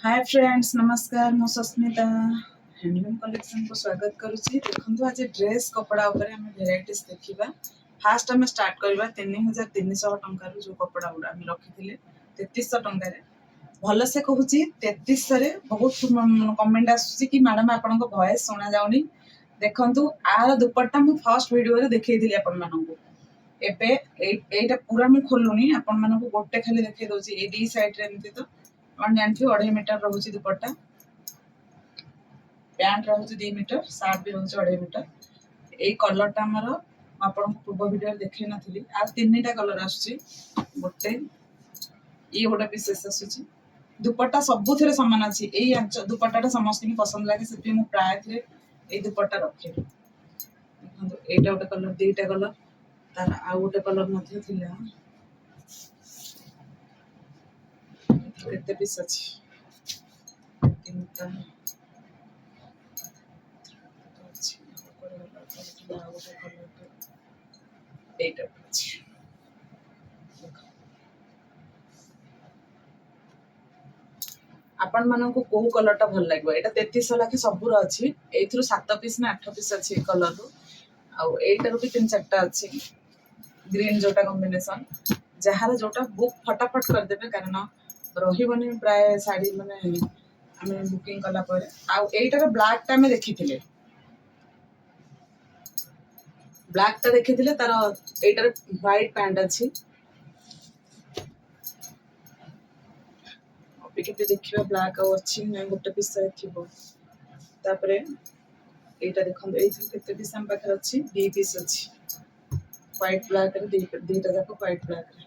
Hi friends नमस्कार मु Sasmita handloom collection को स्वागत करुच्ची। देखो आज ड्रेस कपड़ा उपरे आम भेराइटीज देखा। फास्ट आम स्टार्ट करवा 3300 टंकार जो कपड़ा गुड़ा आम रखी 3300 टंकार भल से कहूँ 3300 बहुत कमेंट आसूसी कि मैडम आपण वॉइस शुणा जाऊनी। देखु आर दुपट्टा मु फर्स्ट वीडियो देखी आपण मानू एबे एटा पूरा मु खोलुनी आपण मानू गोटे खाली देखै दोची ए दी साइड रे एमती तो अपन जानथि 2.5 मीटर रहउची दुपट्टा पैंट रहउची 2 मीटर शर्ट भी रहउची 2.5 मीटर ए कलर टा हमर आपण पूर्व वीडियो देखै नथिली आ तीनटा कलर आछी गोटे ई गोटा पीसेस आछी दुपट्टा सब थरे समान अछि ए दुपट्टाटा समस्त की पसंद लागे सेति मु प्राय थरे ए दुपट्टा रखे देखंतु एटा गोटे कलर दीटा कलर तार आ गोटे कलर मध्ये थिला केते पीस अछि तीनटा अछि ऊपर वाला कलर आ गोटे कलर एटा अछि आपण मानन को को कलर टा भल लागबो एटा 3300 लाखे सबुर अछि एथरु 7 पीस ना 8 पीस अछि कलर रो आ एटा रो भी 3-4टा अछि ग्रीन जोटा कॉम्बिनेशन जहार जोटा बुक फटाफट कर देबे कारण रहिबनी प्राय साड़ी माने हमें बुकिंग कला पर आ एटार ब्लैक टा में देखिथिले ब्लैक टा देखिथिले तार एटार व्हाइट पैंट अछि अपिके देखिबा ब्लैक आ अछि नै गोटे पीस थिबो तापरे एटा देखन एई केते पीस हम पाखर अछि 2 पीस अछि व्हाइट ब्लैक रे दीटा जाको व्हाइट ब्लैक रे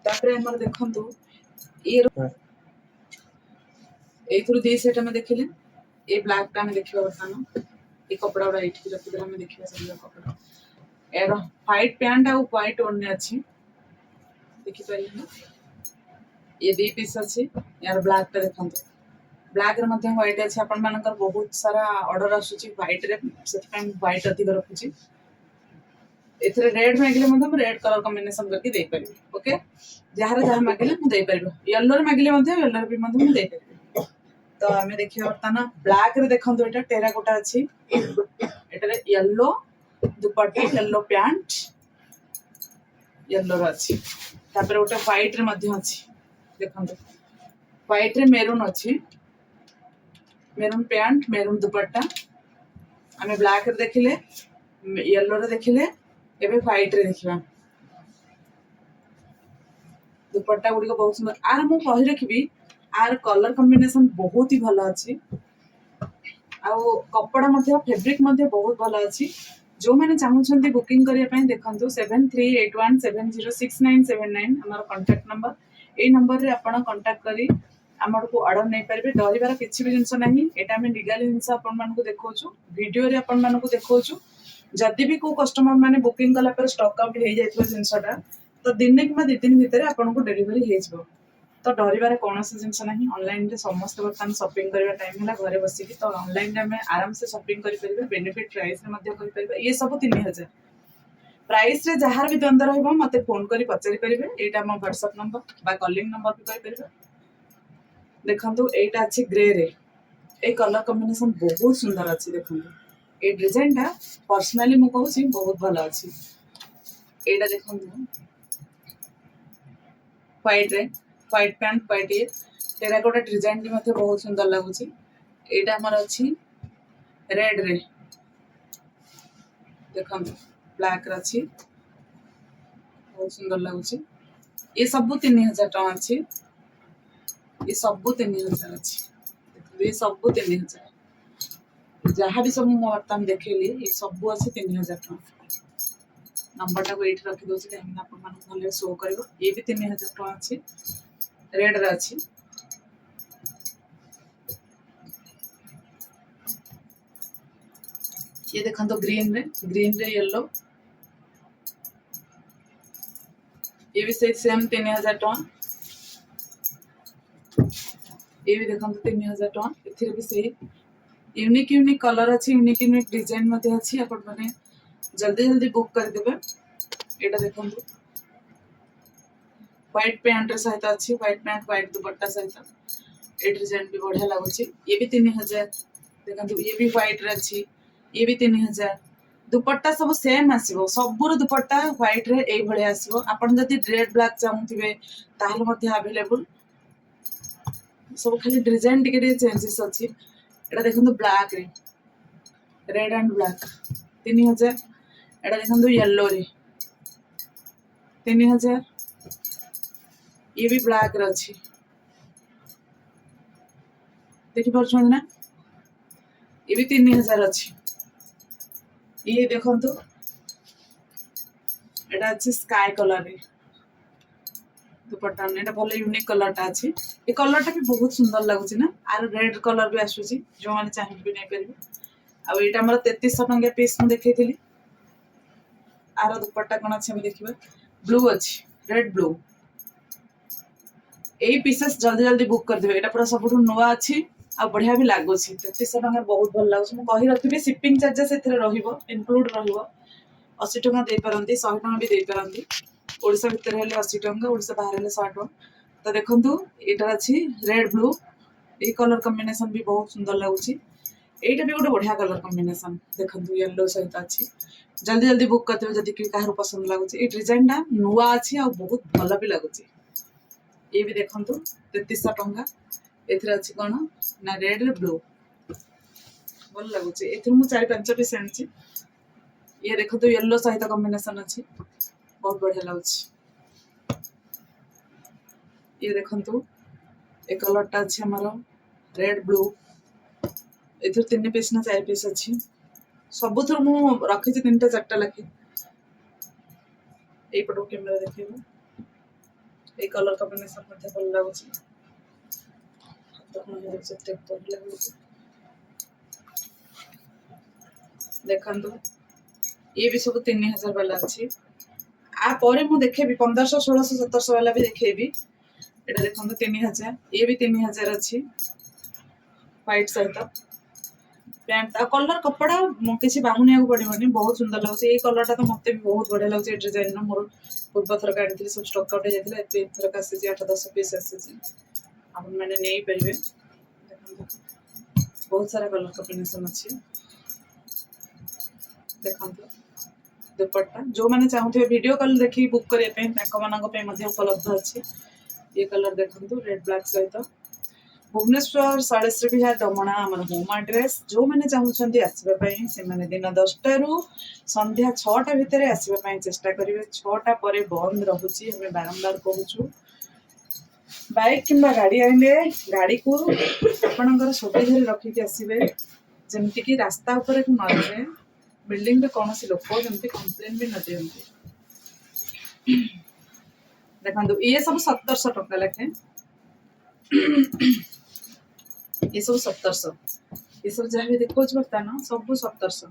तापरे हमर देखंतु ए एथरु दी सेट में देखिले ए ब्लैक टा में देखिबा बतानो ए कपड़ा उडा एठी रखि हम देखिबा सब कपड़ा एरो व्हाइट पैंट आ व्हाइट ओढ़नी अछि देखि पाइले ना ये दी पीस अछि यार ब्लैक टा देखंतु ब्लैक रे मध्ये व्हाइट अछि अपन मानकर बहुत सारा ऑर्डर आसुची व्हाइट रे सेति टाइम व्हाइट अधिक रखुची एथरे रेड मागिले मध्ये रेड कलर कॉम्बिनेशन करके दे परिबे ओके जहार जहार मागिले मु दे परिबे येलो रे मागिले मध्ये येलो रे भी मध्ये मु दे परिबे तो हमें देखिए बर्तमान ब्लैक रे देखंतु एटा टेराकोटा अछि एटारे yellow dupatta yellow pant yellow रो अछि तापर ओटा व्हाइट रे मध्ये अछि देखंतु व्हाइट रे मेरून अछि मेरून पैंट मेरून दुपट्टा हमें ब्लैक रे देखिले येलो रे देखिले एबे व्हाइट रे देखिबा दुपट्टा गुडी को बहुत सुंदर आर मु कहि रखिबी आर कलर कॉम्बिनेशन बहुत ही भलो अछि आ कपड़ा मध्ये फैब्रिक मध्ये बहुत भलो अछि जो माने चाहउछंती बुकिंग करिया पय देखंतु 7381706979 हमर कांटेक्ट नंबर ए नंबर रे आपण कांटेक्ट करी हमर को ऑर्डर नै परबे डरिबार किछि भी जिंस नाही एटा हम लीगल जिंस आपण मान को देखौछु वीडियो रे आपण मान को देखौछु जदि भी को कस्टमर माने बुकिंग कला पर स्टॉक आउट हे जायतो जिंसटा तो दिन कि 2 दिन भितर आपण को डिलीवरी हे जबो तो डरिबार कोनोसी जिंस नाही ऑनलाइन रे समस्त बर्तन शॉपिंग करबा टाइम होला घरे बसी की तो ऑनलाइन रे हमें आराम से शॉपिंग करि परबे बेनिफिट प्राइस रे मध्ये करि परबे ये सब 3000 प्राइस रे जहार भी द्वंद रहबो मते फोन करी पचारि परबे एटा हम व्हाट्सएप नंबर बा कॉलिंग नंबर भी करि परबे देखंतु एटा अछि ग्रे रे ए कलर कॉम्बिनेशन बहुत सुंदर अछि देखंतु ए डिजाइन टा पर्सनली मु कहूची बहुत भलो अछि एटा देखंतु व्हाइट रे व्हाइट पैंट व्हाइट ये टेराकोटा डिजाइन भी मते बहुत सुंदर लागुची एटा हमर अछि रेड रे देखंतु ब्लैक रे अछि बहुत सुंदर लागुची ये सब 3000 टका अछि ये सब 3000 अछि ये सब 3000 जहाँ भी सब मु बर्तन देखेली ये सब अछि 3000 टका नंबर टा वेट रखि दोछि हम आपन मान भले शो करबो ये भी 3000 टका अछि रेड रे अछि ये देखंतो ग्रीन रे येलो ये भी सेम 3000 टका ये भी देखंतो 3000 टका एथिरे भी सही यूनिक कलर अछि यूनिक डिजाइन मध्ये अछि आपण माने जल्दी बुक कर देबे एटा देखंतो व्हाइट पैंट सहित अच्छी व्हाइट पैंट व्हाइट दुपट्टा सहित ये डिजाइन भी बढ़िया लगुच ये भी 3000 देखो ये भी व्हाइट रे अच्छी ये भी 3000 दुपट्टा सब सेम आसो सबूर दुपट्टा व्हाइट रे एई भले आसो आपण जदि रेड ब्लैक चाहूथिबे ताहले मध्ये अवेलेबल सब खाली डिजाइन टिके चेंजेस अच्छी एटा देखो ब्लैक रे रेड एंड ब्लैक 3000 एटा देखो येलो रे 3000 ये भी ब्लैक रे अच्छी देखि पारछन ना ये भी 3000 अच्छी ये देखो एटा अच्छी स्काई कलर रे दुपट्टा एटा भले यूनिक कलर टा अच्छी ये कलर टा भी बहुत सुंदर लगुच ना आर रेड कलर भी आसुची जो माने चाहिए भी नहीं परिबे आ एटा हमर 3300 टंका पीस मु देखैथिली आर दुपट्टा कोन अछि हम देखिबा ब्लू अछि रेड ब्लू एई पीसेस जल्दी जल्दी बुक कर देबे एटा पूरा सबुठु नवा अछि आ बढ़िया भी लागुची 3300 टंका बहुत भल लागुची मु कहि रखिबे शिपिंग चार्जेस एथरे रहिबो इनक्लूड रहिबो 80 टंका दे परंती 100 टंका भी दे परंती ओडिसा भितर हेले 80 टंका ओडिसा बाहर हेले 100 टंका तो देखंतु एटा अछि रेड ब्लू ए कलर कॉम्बिनेशन भी बहुत सुंदर लागुची एटा भी गोटे बढ़िया कलर कॉम्बिनेशन देखंतु येलो सहित अछि जल्दी जल्दी बुक करते जदि कि काहर पसंद लागुची ए डिजाइन टा नुवा अछि आ बहुत भल भी लागुची ये भी देखंतु 3300 टंका एथरे अछि कोन ना रेड रे ब्लू भल लागुची एथरे मु 4-5 पीस आनछि ये देखंतु येलो सहित कॉम्बिनेशन अछि बहुत बढ़िया लागुची ये देखंतु ए कलर टा अछि हमरो रेड ब्लू एथर 3 पीस ना 4 पीस अछि सबुथर मु रखि छी 3टा 4टा लखि ए पटो कैमरा देखिबो ए कलर कॉम्बिनेशन मध्ये भल लागुची तो हम जते भल लागुची देखंतु ये भी सब 3000 वाला अछि आ परे मु देखेबी 1500 1600 1700 वाला भी देखेबी एटा देखंतु 3000 ये भी 3000 अछि व्हाइट सहित पैंट आ कलर कपड़ा किसी बाहुनिया को पड़िबनी बहुत सुंदर लागुଛି ए कलर टा तो मते भी बहुत बढ़िया लागुଛି ए डिजाइन न मोर पूर्व थर काढिଥିଲି सब स्टॉक आउट हेतले एते थर कासे 8-10 पीस आसे आपण माने नेई परिबे बहुत सारा कलर कॉम्बिनेशन अछि देखंतु दुपट्टा जो माने चाहूथे वीडियो कॉल देखि बुक करे पे ताको मानक पे मध्ये उपलब्ध अछि ये कलर देखंतु रेड ब्लैक सहित भुवनेश्वर साड़ेश्री विहार डमणा आमर होम एड्रेस जो मैंने चाहूँगी आसवाई से मैंने दिन 10टा रू संध्या 6टा भितर आसवाई चेष्टा करेंगे 6टा पर बंद रोचे हमें बारंबार कहूँ बाइक कि गाड़ी आने गाड़ी को आपणकर सुविधा रखिक आसवे जमती कि रास्ता उपर न जाए बिल्डिंग रे कौन लोक जमी कंप्लेन भी न दिखती देखो ये सब 1700 टंका लेखे ये सब 1700 ये सब जहाँ भी देखो बर्तमान सब 1700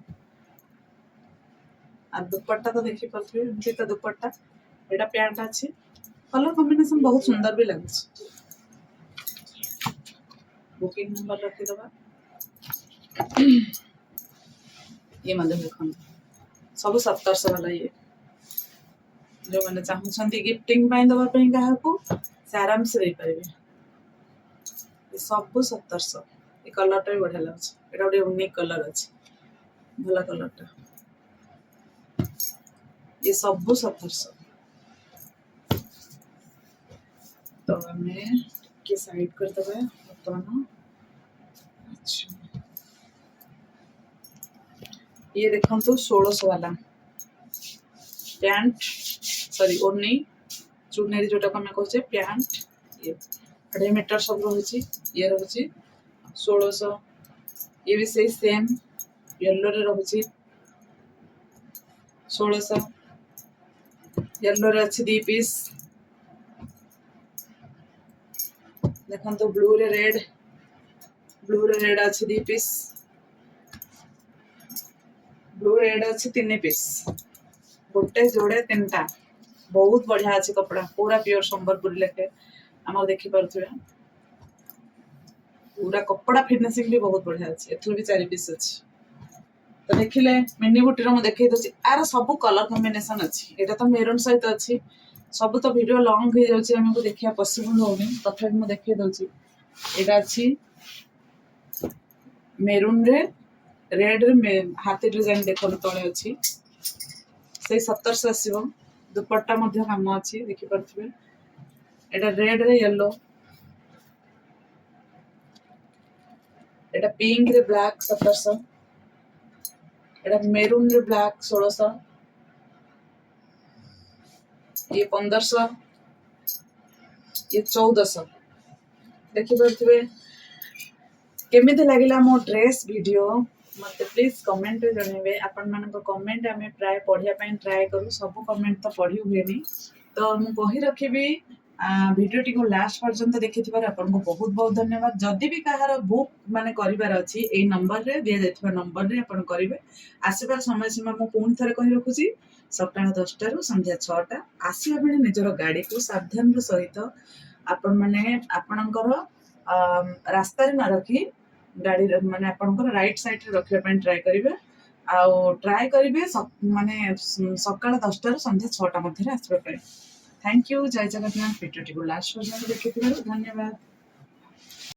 आ दुपट्टा तो देखी पारे एमती तो दुपट्टा एटा पैंट अच्छी कलर कॉम्बिनेशन बहुत सुंदर भी लगे बुकिंग नंबर रखीदबा ये देखो सब 1700 वाला ये जो मैंने चाहूँ गिफ्टिंग दवाई क्या से आराम से दे पारे सब 1700 ये कलर टा भी बढ़िया लगे एटा गोटे यूनिक कलर अच्छे भला कलर टा ये सब 1700 तो हमें के साइड कर दबा बर्तमान अच्छा ये देखो तो 1600 वाला पैंट सॉरी ओनी चुनेरी जोटा को कहचे पैंट ये 2.5 मीटर सब रही ये रही 1600 ये भी सही सेम येलो रे रही 1600 येलो रे अच्छी 2 पीस देखो तो ब्लू रे रेड अच्छी 2 पीस ब्लू रेड अच्छी 3 पीस गोटे जोड़े 3टा बहुत बढ़िया अच्छी कपड़ा पूरा प्योर संबलपुरी लेखे आम देखी पारे पूरा कपड़ा फिनिशिंग भी बहुत बढ़िया अच्छी एथुर भी 4 पीस अच्छी तो देखिले मिनी बुटीर मुझे देखई दूसरी आर सब कलर कॉम्बिनेशन अच्छी एटा तो मेरून सहित अच्छी सब तो वीडियो लॉन्ग हो जाउची हमको देखिया पॉसिबल होनी तथापि मु देखई दूची এটা ଅଛି মেরুন রে ରେଡ୍ ରେ ହାତୀ ଡିଜାଇନ ଦେଖନ୍ତୁ ତଳେ ଅଛି ସେଇ 1700 ଆସିବ। ଦୁପଟ୍ଟା ମଧ୍ୟ କାମ ଅଛି ଦେଖିପାରୁଥିବେ। ଏଟା ରେଡ୍ ରେ ୟେଲୋ, ଏଟା ପିଙ୍କ ରେ ବ୍ଲାକ୍ 1700, ଏଟା ମେରୁନ ରେ ବ୍ଲାକ୍ 1600, ଇଏ 1500, ଇଏ 1400। ଦେଖିପାରୁଥିବେ। କେମିତି ଲାଗିଲା ମୋ ଡ୍ରେସ୍ ଭିଡ଼ିଓ ମତେ ପ୍ଲିଜ୍ କମେଣ୍ଟରେ ଜଣେଇବେ। ଆପଣମାନଙ୍କ କମେଣ୍ଟ ଆମେ ପ୍ରାୟ ପଢ଼ିବା ପାଇଁ ଟ୍ରାଏ କରୁ, ସବୁ କମେଣ୍ଟ ତ ପଢ଼ି ହୁଏନି। ତ ମୁଁ କହି ରଖିବି ଭିଡ଼ିଓଟିକୁ ଲାଷ୍ଟ ପର୍ଯ୍ୟନ୍ତ ଦେଖିଥିବାରୁ ଆପଣଙ୍କୁ ବହୁତ ବହୁତ ଧନ୍ୟବାଦ। ଯଦି ବି କାହାର ବୁକ୍ ମାନେ କରିବାର ଅଛି ଏଇ ନମ୍ବରରେ ଦିଆଯାଇଥିବା ନମ୍ବରରେ ଆପଣ କରିବେ। ଆସିବାର ସମୟ ସୀମା ମୁଁ ପୁଣି ଥରେ କହି ରଖୁଛି, ସକାଳ 10ଟାରୁ ସନ୍ଧ୍ୟା 6ଟା। ଆସିବା ବେଳେ ନିଜର ଗାଡ଼ିକୁ ସାବଧାନର ସହିତ ଆପଣମାନେ ଆପଣଙ୍କର ରାସ୍ତାରେ ନ ରଖି ଗାଡ଼ିର ମାନେ ଆପଣଙ୍କର ରାଇଟ୍ ସାଇଡ୍ରେ ରଖିବା ପାଇଁ ଟ୍ରାଏ କରିବେ। ଆଉ ଟ୍ରାଏ କରିବେ ମାନେ ସକାଳ 10ଟାରୁ ସନ୍ଧ୍ୟା 6ଟା ମଧ୍ୟରେ ଆସିବା ପାଇଁ। Thank you. ଜୟ ଜଗନ୍ନାଥ। ଭିଡ଼ିଓଟିକୁ ଲାଷ୍ଟ ପର୍ଯ୍ୟନ୍ତ ଦେଖିଥିବାରୁ ଧନ୍ୟବାଦ।